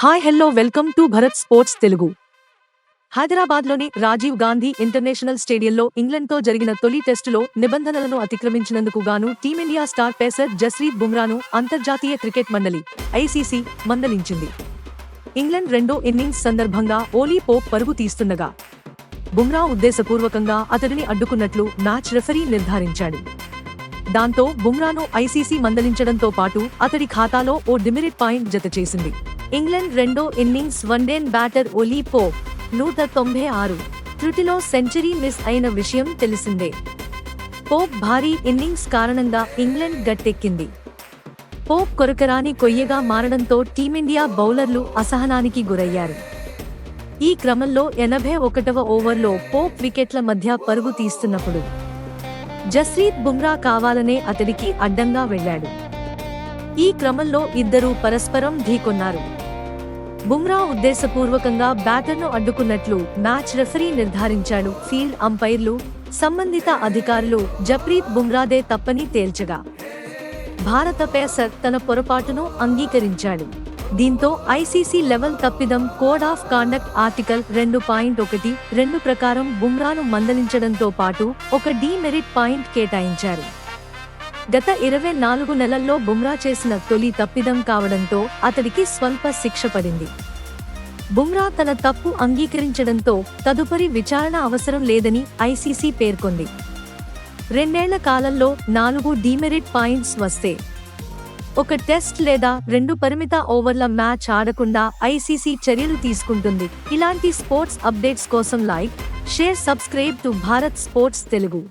Hi hello welcome to Bharat sports Telugu. హైదరాబాద్లోని Rajiv Gandhi international స్టేడియంలో ఇంగ్లండ్తో జరిగిన తొలి టెస్టులో నిబంధనలను అతిక్రమించినందుకు గాను టీమిండియా స్టార్ పేసర్ జస్ప్రీత్ బుమ్రాను అంతర్జాతీయ క్రికెట్ మండలి (ఐసీసీ) మందలించింది. ఇంగ్లండ్ రెండో ఇన్నింగ్స్ సందర్భంగా ఓలీ పోప్ పరుగు తీస్తుండగా బుమ్రా ఉద్దేశపూర్వకంగా అతడిని అడ్డుకున్నట్లు మ్యాచ్ రెఫరీ నిర్ధారించాడు. దాంతో బుమ్రాను ఐసీసీ మందలించడంతో పాటు అతడి ఖాతాలో ఓ డిమెరిట్ పాయింట్ జతచేసింది. ఇంగ్లండ్ రెండో ఇన్నింగ్స్ వన్డేన్ బ్యాటర్ ఓలీ పోప్ 196 త్రుటిలో సెంచరీ మిస్ అయిన విషయం తెలిసిందే. పోప్ భారీ ఇన్నింగ్స్ కారణంగా ఇంగ్లండ్ గట్టెక్కింది. పోప్ కొరకరాని కొయ్యగా మారడంతో టీమిండియా బౌలర్లు అసహనానికి గురయ్యారు. ఈ క్రమంలో 81వ ఓవర్లో పోప్ వికెట్ల మధ్య పరుగు తీస్తున్నప్పుడు జస్ప్రీత్ బుమ్రా కావాలనే అతడికి అడ్డంగా వెళ్లాడు. ఈ క్రమంలో ఇద్దరూ పరస్పరం ఢీకొన్నారు. బుమ్రా ఉద్దేశపూర్వకంగా బ్యాటర్ను అడ్డుకున్నట్లు మ్యాచ్ రెఫరీ నిర్ధారించాడు. ఫీల్డ్ అంపైర్లు, సంబంధిత అధికారులు జస్ప్రీత్ బుమ్రాదే తప్పని తేల్చగా భారత పేసర్ తన పొరపాటును అంగీకరించాడు. దీంతో ఐసీసీ లెవెల్ తప్పిదం కోడ్ ఆఫ్ కాండక్ట్ ఆర్టికల్ 2.1(2) ప్రకారం బుమ్రాను మందలించడంతో పాటు ఒక డీమెరిట్ పాయింట్ కేటాయించారు. గత 24 నెలల్లో బుమ్రా చేసిన తొలి తప్పిదం కావడంతో అతడికి స్వల్ప శిక్ష పడింది. బుమ్రా తన తప్పు అంగీకరించడంతో తదుపరి విచారణ అవసరం లేదని ఐసీసీ పేర్కొంది. 2 ఏళ్ల కాలంలో 4 డీమెరిట్ పాయింట్స్ వస్తే ఒక టెస్ట్ లేదా 2 పరిమిత ఓవర్ల మ్యాచ్ ఆడకుండా ఐసీసీ చర్యలు తీసుకుంటుంది. ఇలాంటి స్పోర్ట్స్ అప్డేట్స్ కోసం like, share, subscribe to Bharat sports Telugu.